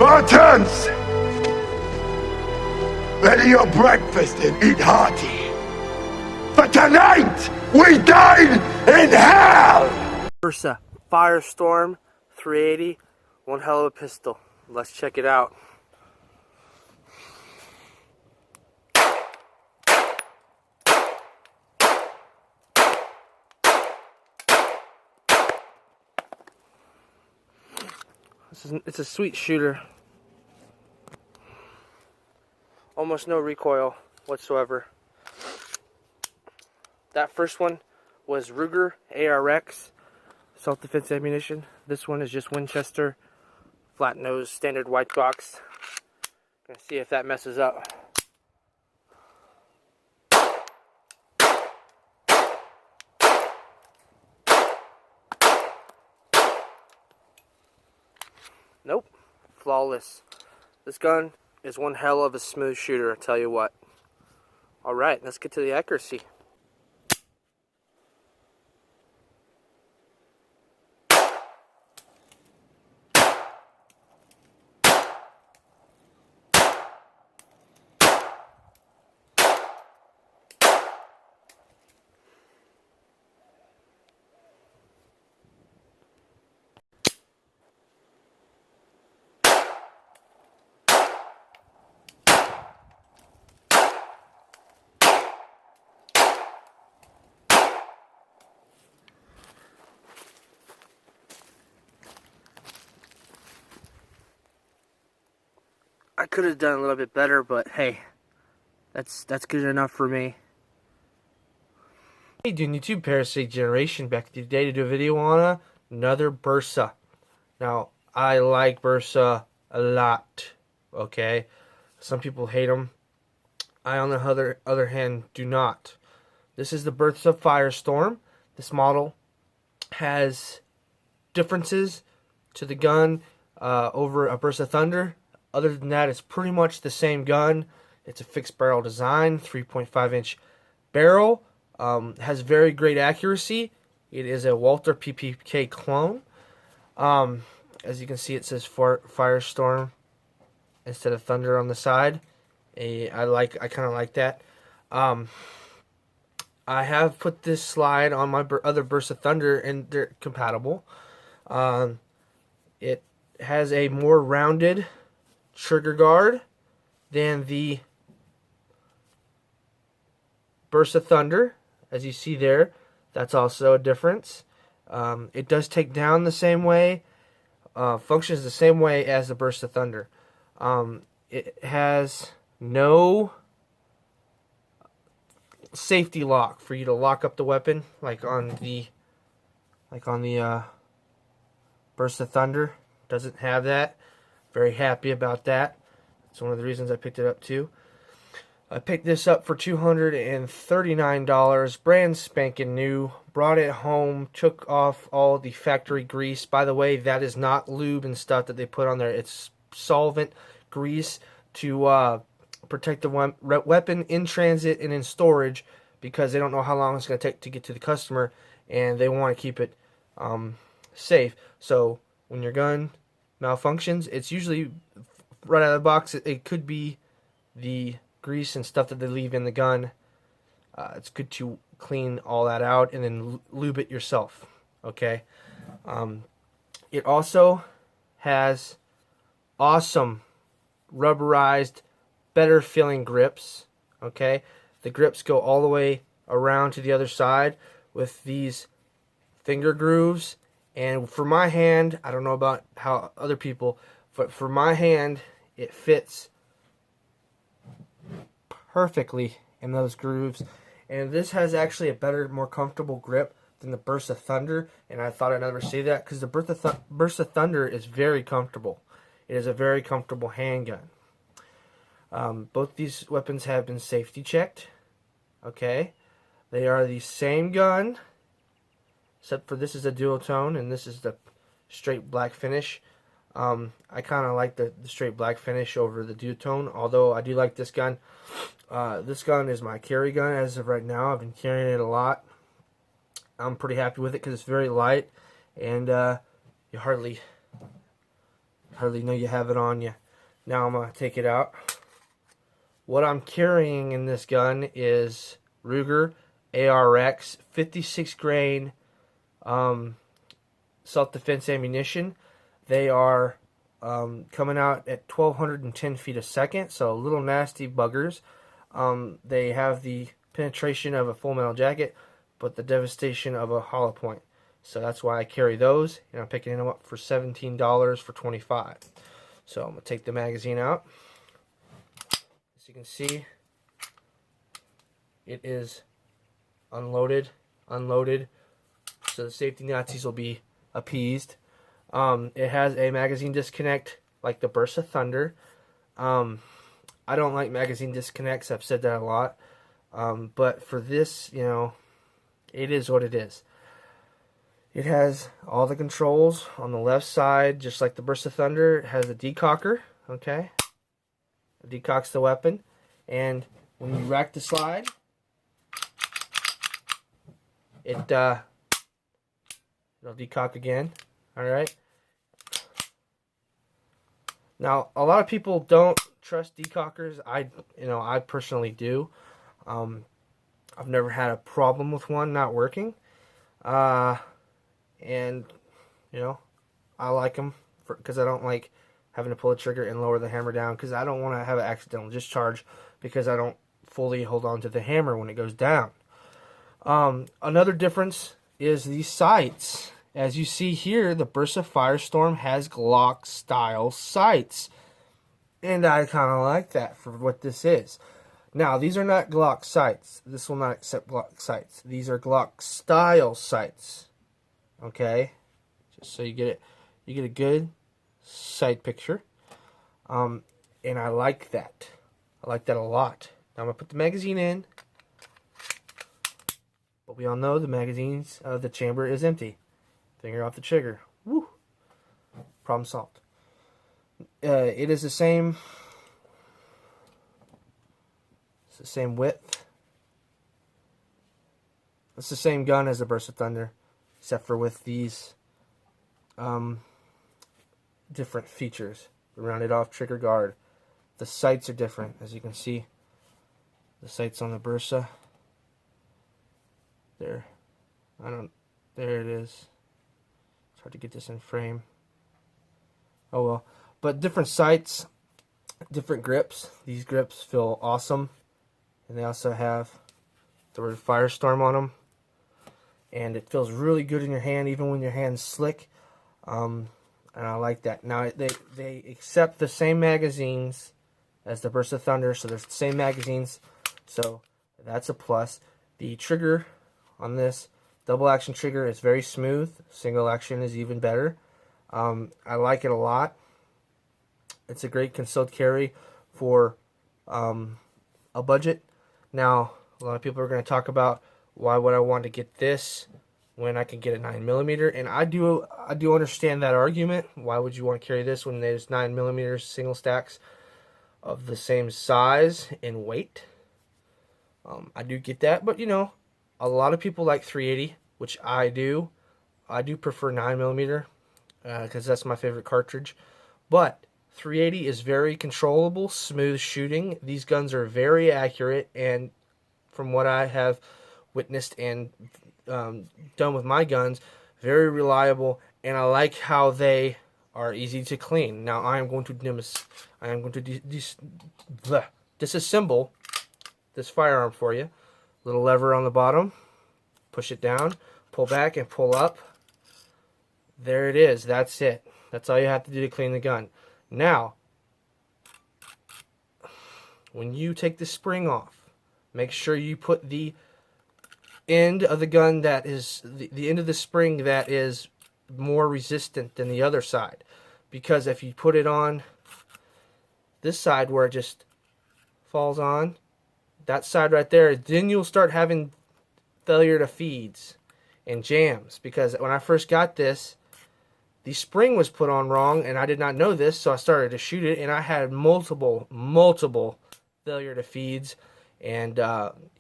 Spartans! Ready your breakfast and eat hearty. For tonight, we dine in hell! Bersa, Firestorm, 380, one hell of a pistol. Let's check it out. It's a sweet shooter. Almost no recoil whatsoever. That first one was Ruger ARX self-defense ammunition. This one is just Winchester flat nose standard white box. Gonna see if that messes up. Nope, flawless. This gun is one hell of a smooth shooter, I tell you what. Alright, let's get to the accuracy. I could have done a little bit better, but hey, that's good enough for me. Hey, doing YouTube Parasite Generation back today to do a video on another Bersa. Now, I like Bersa a lot, okay? Some people hate them. I, on the other hand, do not. This is the Bersa Firestorm. This model has differences to the gun over a Bersa Thunder. Other than that, it's pretty much the same gun. It's a fixed barrel design, 3.5-inch barrel. Has very great accuracy. It is a Walther PPK clone. As you can see, it says Firestorm instead of Thunder on the side. I kind of like that. I have put this slide on my other Bersa Thunder, and they're compatible. It has a more rounded trigger guard than the Bersa Thunder, as you see there. That's also a difference. It does take down the same way, functions the same way as the Bersa Thunder. It has no safety lock for you to lock up the weapon like on the Bersa Thunder. Doesn't have that. Very happy about that. It's one of the reasons I picked it up too. I picked this up for $239, brand spanking new. Brought it home, took off all the factory grease. By the way, that is not lube and stuff that they put on there. It's solvent grease to protect the weapon in transit and in storage, because they don't know how long it's going to take to get to the customer, and they want to keep it safe. So when your gun malfunctions, it's usually right out of the box. It could be the grease and stuff that they leave in the gun. It's good to clean all that out and then lube it yourself. Okay. It also has awesome rubberized, better feeling grips. Okay. The grips go all the way around to the other side with these finger grooves. And for my hand, I don't know about how other people, but for my hand, it fits perfectly in those grooves. And this has actually a better, more comfortable grip than the Bersa Thunder. And I thought I'd never say that, because the Bersa Thunder is very comfortable. It is a very comfortable handgun. Both these weapons have been safety checked. Okay. They are the same gun, except for this is a dual tone and this is the straight black finish. I kind of like the straight black finish over the duotone, although I do like this gun. This gun is my carry gun as of right now. I've been carrying it a lot. I'm pretty happy with it because it's very light, and you hardly Hardly know you have it on you. Now I'm going to take it out. What I'm carrying in this gun is Ruger ARX 56 grain self-defense ammunition. They are coming out at 1,210 feet a second, so little nasty buggers. They have the penetration of a full metal jacket, but the devastation of a hollow point. So that's why I carry those, and I'm picking them up for $17 for 25. So I'm going to take the magazine out. As you can see, it is unloaded, so the safety Nazis will be appeased. It has a magazine disconnect like the Bersa Thunder. I don't like magazine disconnects, I've said that a lot. But for this, you know, it is what it is. It has all the controls on the left side, just like the Bersa Thunder. It has a decocker, okay? It decocks the weapon. And when you rack the slide, it'll decock again, alright? Now, a lot of people don't trust decockers. I personally do. I've never had a problem with one not working. And, you know, I like them because I don't like having to pull the trigger and lower the hammer down, because I don't want to have an accidental discharge because I don't fully hold on to the hammer when it goes down. Another difference is these sights. As you see here, the Bersa Firestorm has Glock style sights, and I kind of like that for what this is. Now, these are not Glock sights. This will not accept Glock sights. These are Glock style sights. Okay, just so you get a good sight picture. And I like that. I like that a lot. Now I'm gonna put the magazine in, but we all know the magazine's the chamber is empty. Finger off the trigger. Woo! Problem solved. It is the same. It's the same width. It's the same gun as the Bersa Thunder, except for with these different features. The rounded off trigger guard. The sights are different, as you can see. The sights on the Bersa. There. There it is. It's hard to get this in frame. Oh well. But different sights, different grips. These grips feel awesome. And they also have the word Firestorm on them. And it feels really good in your hand, even when your hand's slick. And I like that. Now, they accept the same magazines as the Bersa Thunder, so there's the same magazines. So that's a plus. The trigger on this double action trigger is very smooth. Single action is even better. I like it a lot. It's a great concealed carry for a budget. Now, a lot of people are going to talk about why would I want to get this when I can get a 9mm, and I do understand that argument. Why would you want to carry this when there's 9mm single stacks of the same size and weight? I do get that, but you know, a lot of people like 380, which I do. I do prefer 9mm because that's my favorite cartridge. But 380 is very controllable, smooth shooting. These guns are very accurate, and from what I have witnessed and done with my guns, very reliable, and I like how they are easy to clean. Now I am going to disassemble this firearm for you. Little lever on the bottom, push it down, pull back and pull up. There it is. That's it. That's all you have to do to clean the gun. Now, when you take the spring off, make sure you put the end of the gun that is the end of the spring that is more resistant than the other side, because if you put it on this side where it just falls on, that side right there, then you'll start having failure to feeds and jams. Because when I first got this, the spring was put on wrong and I did not know this, so I started to shoot it and I had multiple failure to feeds and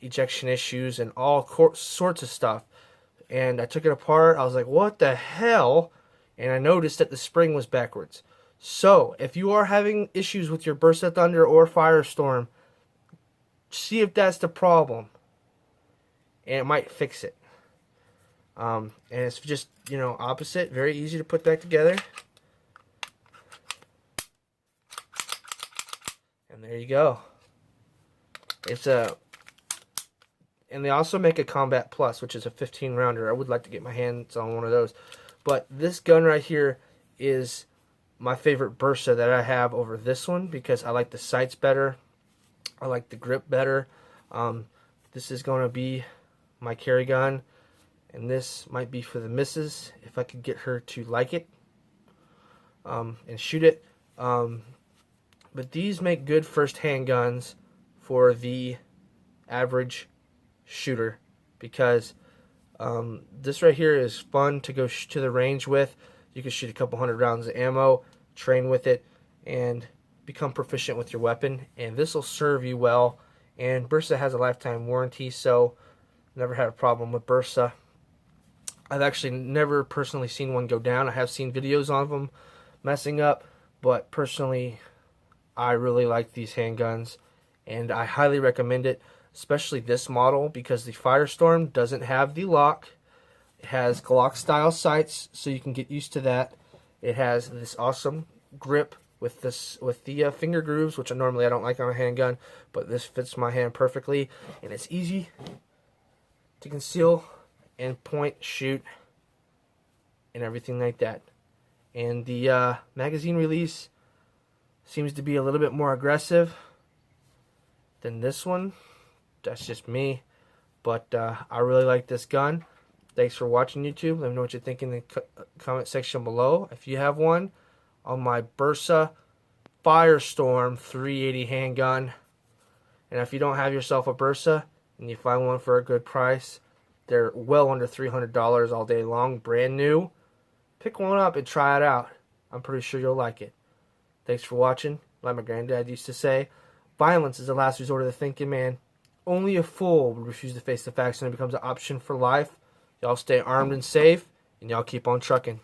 ejection issues and all sorts of stuff. And I took it apart. I was like, what the hell? And I noticed that the spring was backwards. So, if you are having issues with your Bersa Thunder or Firestorm, see if that's the problem, and it might fix it. And it's just, opposite, very easy to put back together. And there you go. And they also make a Combat Plus, which is a 15 rounder. I would like to get my hands on one of those. But this gun right here is my favorite Bersa that I have over this one because I like the sights better. I like the grip better. This is going to be my carry gun, and this might be for the missus if I could get her to like it and shoot it. But these make good first handguns for the average shooter because this right here is fun to go to the range with. You can shoot a couple hundred rounds of ammo, train with it, and become proficient with your weapon. And this will serve you well. And Bersa has a lifetime warranty, so never had a problem with Bersa. I've actually never personally seen one go down. I have seen videos of them messing up, but personally, I really like these handguns, and I highly recommend it, especially this model, because the Firestorm doesn't have the lock. It has Glock style sights, so you can get used to that. It has this awesome grip with the finger grooves, which I don't like on a handgun, but this fits my hand perfectly, and it's easy to conceal and point, shoot, and everything like that. And the magazine release seems to be a little bit more aggressive than this one. That's just me, but I really like this gun. Thanks for watching, YouTube. Let me know what you think in the comment section below. If you have one on my Bersa Firestorm 380 handgun, and if you don't have yourself a Bersa and you find one for a good price, they're well under $300 all day long, brand new. Pick one up and try it out. I'm pretty sure you'll like it. Thanks for watching. Like my granddad used to say, violence is the last resort of the thinking man. Only a fool would refuse to face the facts when it becomes an option for life. Y'all stay armed and safe, and y'all keep on trucking.